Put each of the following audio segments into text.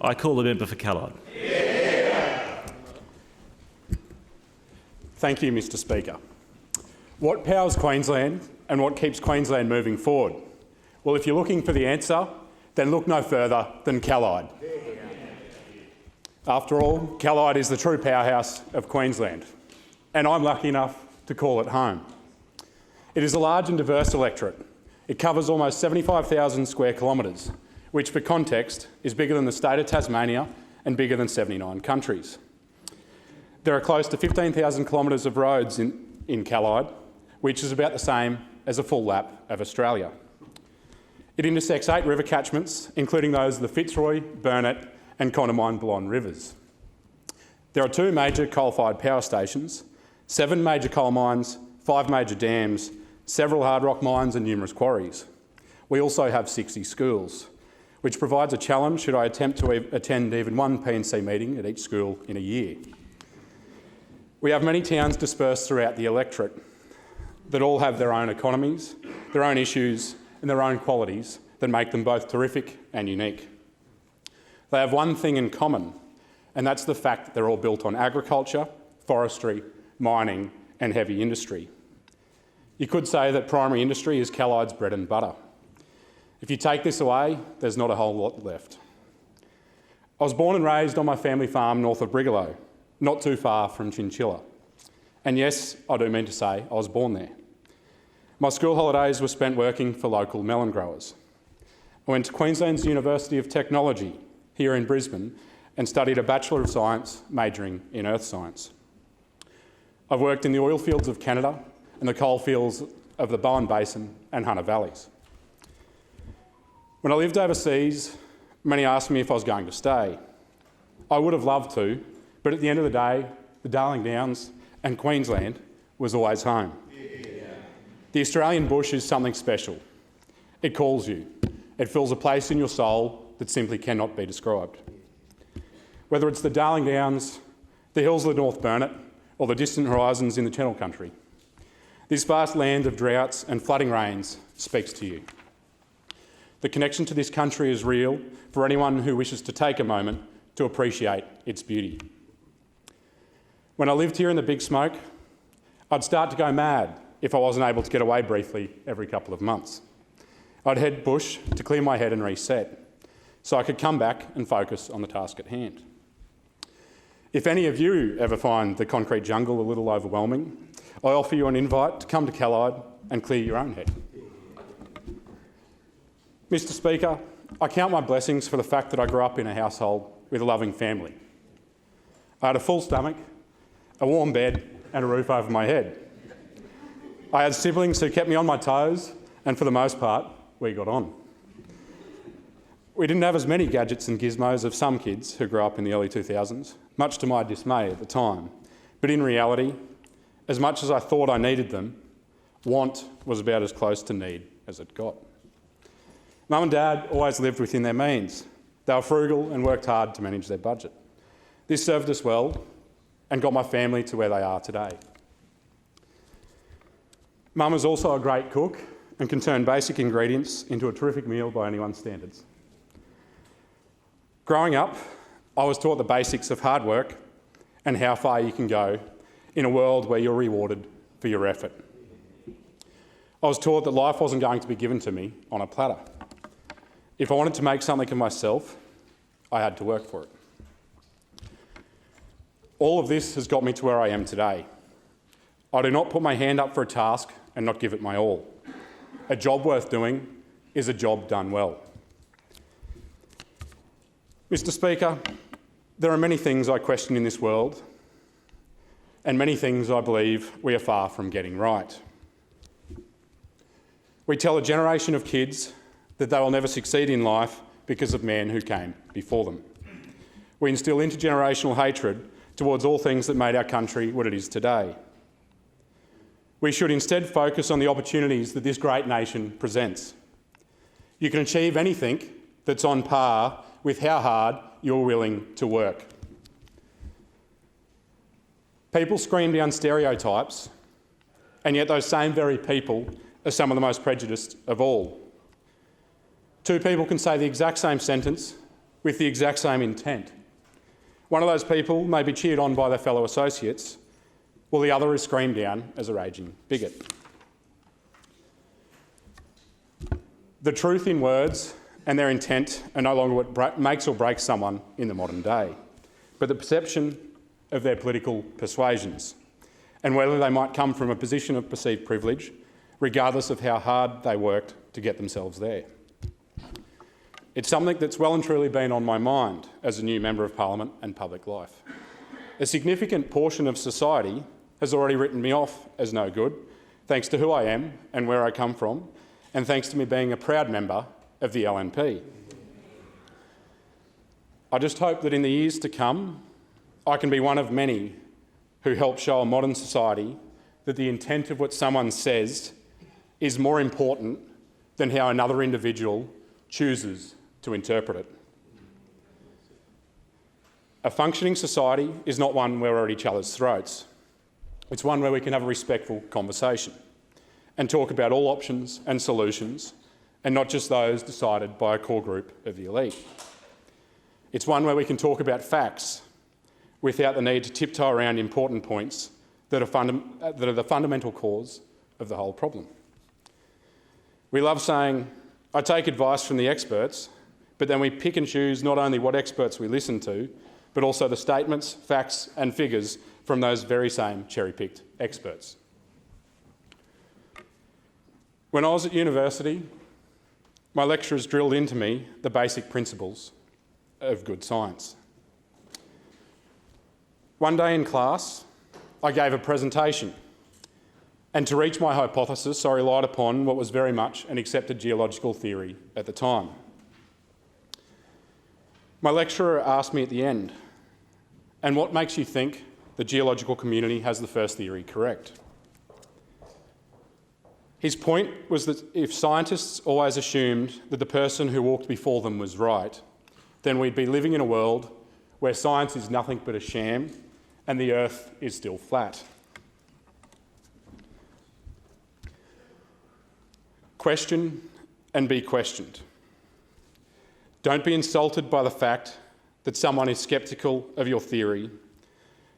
I call the member for Callide. Thank you, Mr Speaker. What powers Queensland and what keeps Queensland moving forward? Well, if you're looking for the answer, then look no further than Callide. After all, Callide is the true powerhouse of Queensland, and I'm lucky enough to call it home. It is a large and diverse electorate. It covers almost 75,000 square kilometres, which for context is bigger than the state of Tasmania and bigger than 79 countries. There are close to 15,000 kilometres of roads in Callide, which is about the same as a full lap of Australia. It intersects 8 river catchments, including those of the Fitzroy, Burnett and Condamine-Ballon rivers. There are 2 major coal-fired power stations, 7 major coal mines, 5 major dams, several hard rock mines and numerous quarries. We also have 60 schools, which provides a challenge should I attempt to attend even one P&C meeting at each school in a year. We have many towns dispersed throughout the electorate that all have their own economies, their own issues and their own qualities that make them both terrific and unique. They have one thing in common, and that's the fact that they're all built on agriculture, forestry, mining and heavy industry. You could say that primary industry is Callide's bread and butter. If you take this away, there's not a whole lot left. I was born and raised on my family farm north of Brigalow, not too far from Chinchilla. And yes, I do mean to say I was born there. My school holidays were spent working for local melon growers. I went to Queensland's University of Technology here in Brisbane and studied a Bachelor of Science majoring in Earth Science. I've worked in the oil fields of Canada and the coal fields of the Bowen Basin and Hunter Valleys. When I lived overseas, many asked me if I was going to stay. I would have loved to, but at the end of the day, the Darling Downs and Queensland was always home. The Australian bush is something special. It calls you. It fills a place in your soul that simply cannot be described. Whether it's the Darling Downs, the hills of the North Burnett, or the distant horizons in the Channel Country, this vast land of droughts and flooding rains speaks to you. The connection to this country is real for anyone who wishes to take a moment to appreciate its beauty. When I lived here in the Big Smoke, I'd start to go mad if I wasn't able to get away briefly every couple of months. I'd head bush to clear my head and reset, so I could come back and focus on the task at hand. If any of you ever find the concrete jungle a little overwhelming, I offer you an invite to come to Callide and clear your own head. Mr Speaker, I count my blessings for the fact that I grew up in a household with a loving family. I had a full stomach, a warm bed and a roof over my head. I had siblings who kept me on my toes, and for the most part, we got on. We didn't have as many gadgets and gizmos as some kids who grew up in the early 2000s, much to my dismay at the time. But in reality, as much as I thought I needed them, want was about as close to need as it got. Mum and Dad always lived within their means. They were frugal and worked hard to manage their budget. This served us well and got my family to where they are today. Mum is also a great cook and can turn basic ingredients into a terrific meal by anyone's standards. Growing up, I was taught the basics of hard work and how far you can go in a world where you're rewarded for your effort. I was taught that life wasn't going to be given to me on a platter. If I wanted to make something of myself, I had to work for it. All of this has got me to where I am today. I do not put my hand up for a task and not give it my all. A job worth doing is a job done well. Mr Speaker, there are many things I question in this world, and many things I believe we are far from getting right. We tell a generation of kids that they will never succeed in life because of men who came before them. We instill intergenerational hatred towards all things that made our country what it is today. We should instead focus on the opportunities that this great nation presents. You can achieve anything that's on par with how hard you're willing to work. People scream down stereotypes, and yet those same very people are some of the most prejudiced of all. Two people can say the exact same sentence with the exact same intent. One of those people may be cheered on by their fellow associates, while the other is screamed down as a raging bigot. The truth in words and their intent are no longer what makes or breaks someone in the modern day, but the perception of their political persuasions, and whether they might come from a position of perceived privilege, regardless of how hard they worked to get themselves there. It's something that's well and truly been on my mind as a new Member of Parliament and public life. A significant portion of society has already written me off as no good, thanks to who I am and where I come from, and thanks to me being a proud member of the LNP. I just hope that in the years to come, I can be one of many who help show a modern society that the intent of what someone says is more important than how another individual chooses to interpret it. A functioning society is not one where we're at each other's throats. It's one where we can have a respectful conversation and talk about all options and solutions, and not just those decided by a core group of the elite. It's one where we can talk about facts without the need to tiptoe around important points that are the fundamental cause of the whole problem. We love saying, I take advice from the experts, but then we pick and choose not only what experts we listen to, but also the statements, facts and figures from those very same cherry-picked experts. When I was at university, my lecturers drilled into me the basic principles of good science. One day in class, I gave a presentation, and to reach my hypothesis, I relied upon what was very much an accepted geological theory at the time. My lecturer asked me at the end, and what makes you think the geological community has the first theory correct? His point was that if scientists always assumed that the person who walked before them was right, then we'd be living in a world where science is nothing but a sham and the Earth is still flat. Question and be questioned. Don't be insulted by the fact that someone is sceptical of your theory,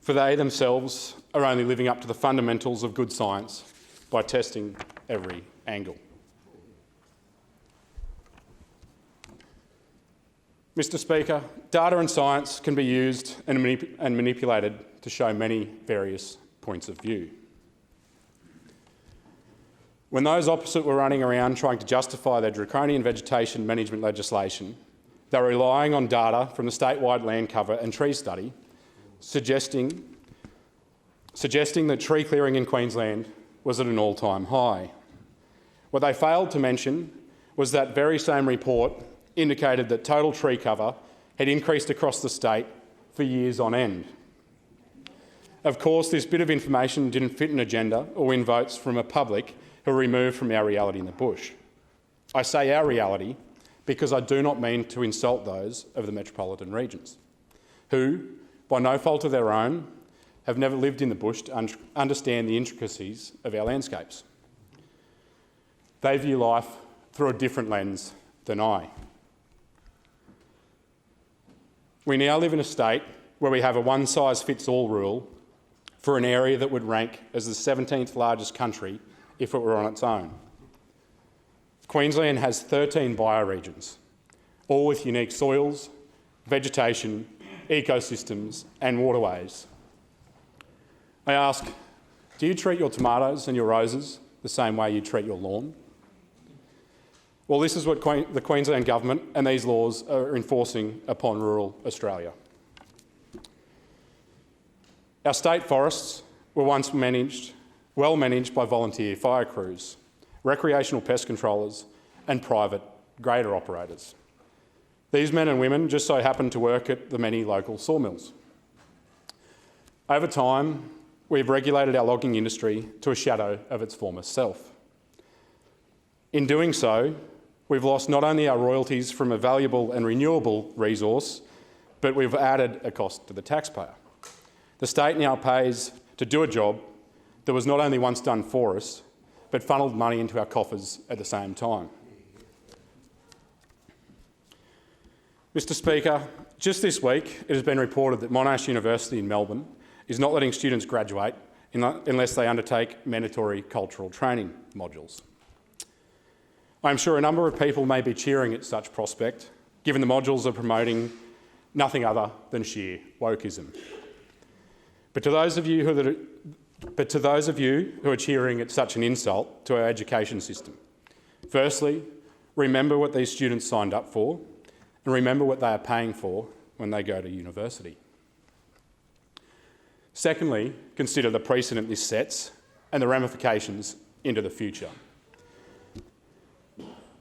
for they themselves are only living up to the fundamentals of good science by testing every angle. Mr. Speaker, data and science can be used and manipulated to show many various points of view. When those opposite were running around trying to justify their draconian vegetation management legislation, they were relying on data from the statewide land cover and tree study, suggesting that tree clearing in Queensland was at an all-time high. What they failed to mention was that very same report indicated that total tree cover had increased across the state for years on end. Of course, this bit of information didn't fit an agenda or win votes from a public who were removed from our reality in the bush. I say our reality because I do not mean to insult those of the metropolitan regions, who, by no fault of their own, have never lived in the bush to understand the intricacies of our landscapes. They view life through a different lens than I. We now live in a state where we have a one-size-fits-all rule for an area that would rank as the 17th largest country if it were on its own. Queensland has 13 bioregions, all with unique soils, vegetation, ecosystems and waterways. I ask, do you treat your tomatoes and your roses the same way you treat your lawn? Well, this is what the Queensland Government and these laws are enforcing upon rural Australia. Our state forests were once well managed by volunteer fire crews, recreational pest controllers and private grader operators. These men and women just so happen to work at the many local sawmills. Over time, we've regulated our logging industry to a shadow of its former self. In doing so, we've lost not only our royalties from a valuable and renewable resource, but we've added a cost to the taxpayer. The state now pays to do a job that was not only once done for us, but funneled money into our coffers at the same time. Mr Speaker, just this week it has been reported that Monash University in Melbourne is not letting students graduate unless they undertake mandatory cultural training modules. I am sure a number of people may be cheering at such prospect, given the modules are promoting nothing other than sheer wokeism. But to those of you who are cheering at such an insult to our education system, firstly, remember what these students signed up for, and remember what they are paying for when they go to university. Secondly, consider the precedent this sets and the ramifications into the future.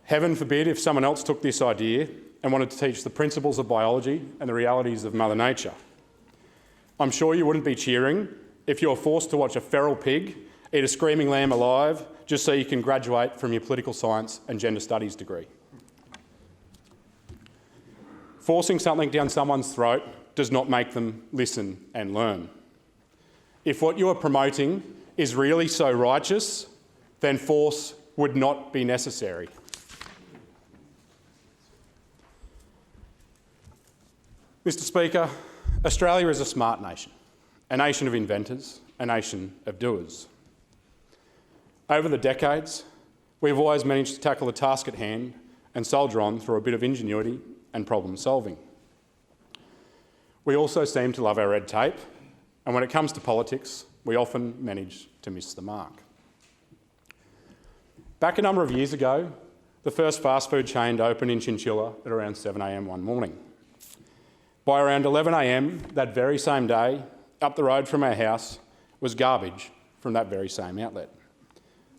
Heaven forbid if someone else took this idea and wanted to teach the principles of biology and the realities of Mother Nature. I'm sure you wouldn't be cheering if you're forced to watch a feral pig eat a screaming lamb alive just so you can graduate from your political science and gender studies degree. Forcing something down someone's throat does not make them listen and learn. If what you are promoting is really so righteous, then force would not be necessary. Mr Speaker, Australia is a smart nation, a nation of inventors, a nation of doers. Over the decades, we've always managed to tackle the task at hand and soldier on through a bit of ingenuity and problem solving. We also seem to love our red tape, and when it comes to politics, we often manage to miss the mark. Back a number of years ago, the first fast food chain opened in Chinchilla at around 7 a.m. one morning. By around 11 a.m. that very same day, up the road from our house was garbage from that very same outlet,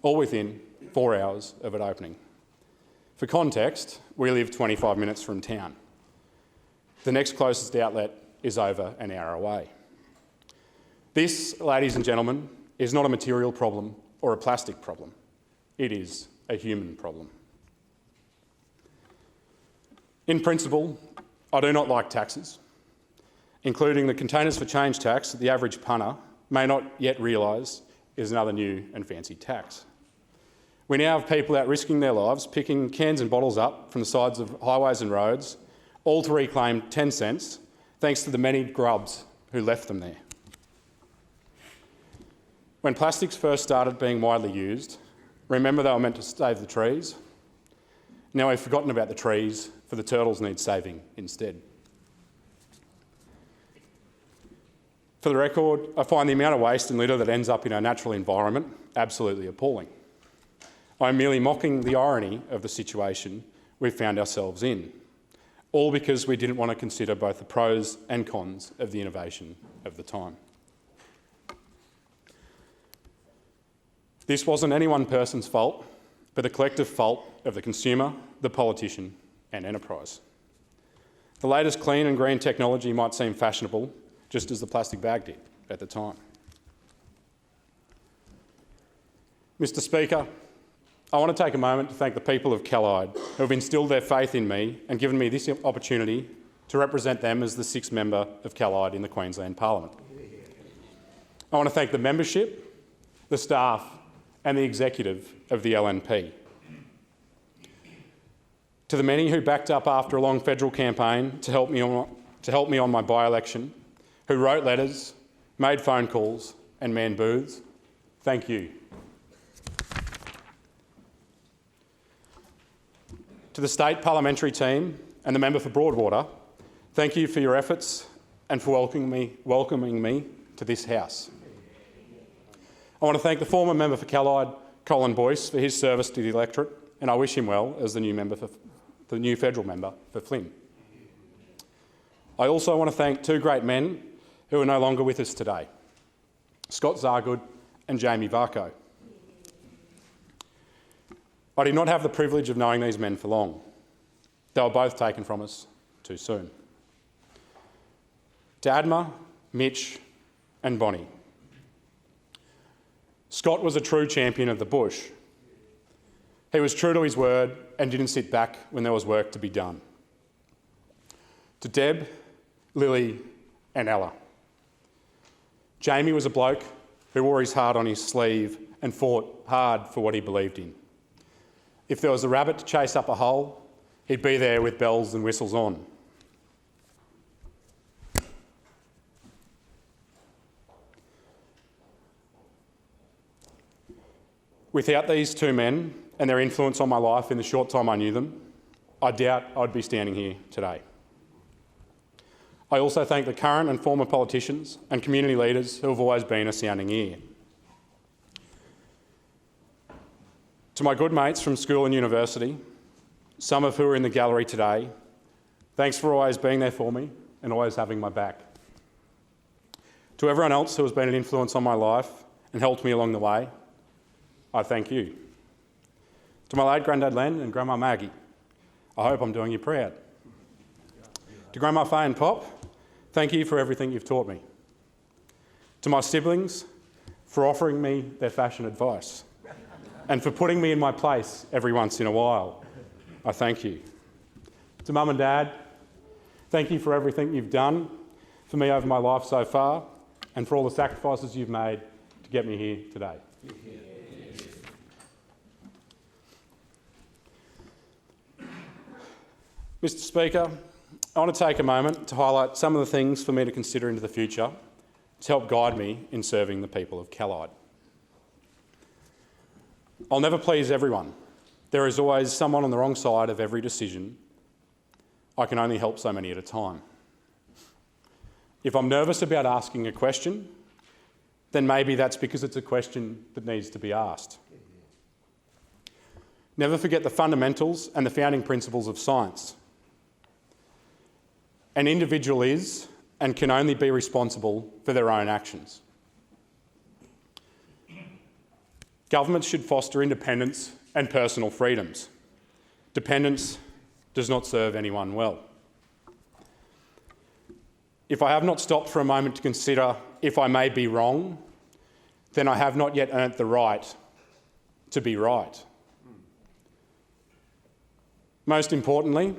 all within 4 hours of it opening. For context, we live 25 minutes from town. The next closest outlet is over an hour away. This, ladies and gentlemen, is not a material problem or a plastic problem. It is a human problem. In principle, I do not like taxes, including the Containers for Change tax that the average punter may not yet realise is another new and fancy tax. We now have people out risking their lives, picking cans and bottles up from the sides of highways and roads, all to reclaim 10 cents, thanks to the many grubs who left them there. When plastics first started being widely used, remember they were meant to save the trees? Now we've forgotten about the trees, for the turtles need saving instead. For the record, I find the amount of waste and litter that ends up in our natural environment absolutely appalling. I'm merely mocking the irony of the situation we've found ourselves in, all because we didn't want to consider both the pros and cons of the innovation of the time. This wasn't any one person's fault, but the collective fault of the consumer, the politician, and enterprise. The latest clean and green technology might seem fashionable, just as the plastic bag did at the time. Mr Speaker, I want to take a moment to thank the people of Callide who have instilled their faith in me and given me this opportunity to represent them as the 6th member of Callide in the Queensland Parliament. I want to thank the membership, the staff, and the executive of the LNP. To the many who backed up after a long federal campaign to help me on my by-election, who wrote letters, made phone calls and manned booths, thank you. To the state parliamentary team and the member for Broadwater, thank you for your efforts and for welcoming me to this House. I want to thank the former member for Callide, Colin Boyce, for his service to the electorate, and I wish him well as the new federal member for Flynn. I also want to thank two great men who are no longer with us today, Scott Zargood and Jamie Varco. I did not have the privilege of knowing these men for long. They were both taken from us too soon. To Adma, Mitch and Bonnie. Scott was a true champion of the bush. He was true to his word and didn't sit back when there was work to be done. To Deb, Lily and Ella. Jamie was a bloke who wore his heart on his sleeve and fought hard for what he believed in. If there was a rabbit to chase up a hole, he'd be there with bells and whistles on. Without these two men and their influence on my life in the short time I knew them, I doubt I'd be standing here today. I also thank the current and former politicians and community leaders who have always been a sounding ear. To my good mates from school and university, some of who are in the gallery today, thanks for always being there for me and always having my back. To everyone else who has been an influence on my life and helped me along the way, I thank you. To my late Grandad Len and Grandma Maggie, I hope I'm doing you proud. To Grandma Faye and Pop, thank you for everything you've taught me. To my siblings, for offering me their fashion advice and for putting me in my place every once in a while, I thank you. To Mum and Dad, thank you for everything you've done for me over my life so far and for all the sacrifices you've made to get me here today. Mr. Speaker, I want to take a moment to highlight some of the things for me to consider into the future to help guide me in serving the people of Callide. I'll never please everyone. There is always someone on the wrong side of every decision. I can only help so many at a time. If I'm nervous about asking a question, then maybe that's because it's a question that needs to be asked. Never forget the fundamentals and the founding principles of science. An individual is and can only be responsible for their own actions. Governments should foster independence and personal freedoms. Dependence does not serve anyone well. If I have not stopped for a moment to consider if I may be wrong, then I have not yet earned the right to be right. Most importantly,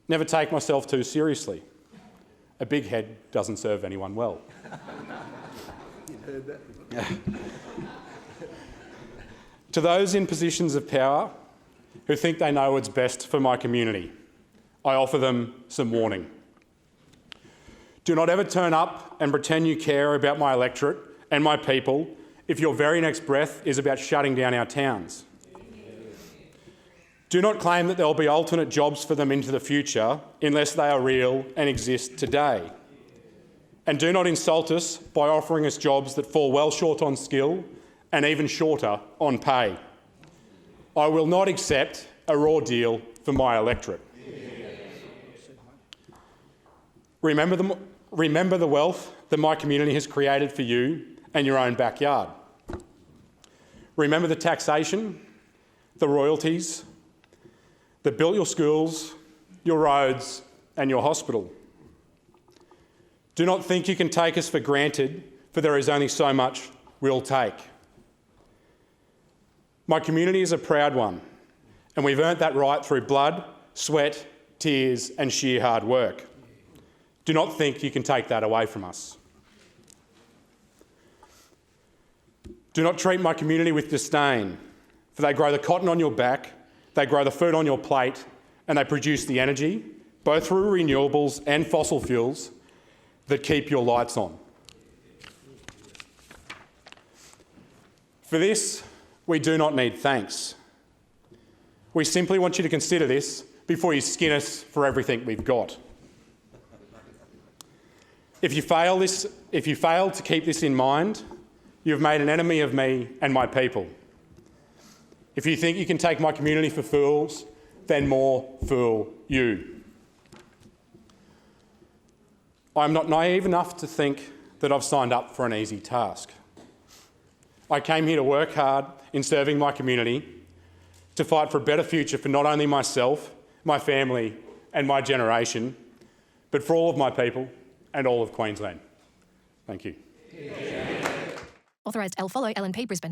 never take myself too seriously. A big head doesn't serve anyone well. You heard that? To those in positions of power who think they know what's best for my community, I offer them some warning. Do not ever turn up and pretend you care about my electorate and my people if your very next breath is about shutting down our towns. Do not claim that there will be alternate jobs for them into the future unless they are real and exist today. And do not insult us by offering us jobs that fall well short on skill and even shorter on pay. I will not accept a raw deal for my electorate. Remember the wealth that my community has created for you and your own backyard. Remember the taxation, the royalties that built your schools, your roads and your hospital. Do not think you can take us for granted, for there is only so much we'll take. My community is a proud one, and we've earned that right through blood, sweat, tears and sheer hard work. Do not think you can take that away from us. Do not treat my community with disdain, for they grow the cotton on your back, they grow the food on your plate, and they produce the energy, both through renewables and fossil fuels, that keep your lights on. For this, we do not need thanks. We simply want you to consider this before you skin us for everything we've got. If you fail to keep this in mind, you've made an enemy of me and my people. If you think you can take my community for fools, then more fool you. I'm not naive enough to think that I've signed up for an easy task. I came here to work hard in serving my community, to fight for a better future for not only myself, my family and my generation, but for all of my people and all of Queensland. Thank you. Authorised L follow LNP Brisbane.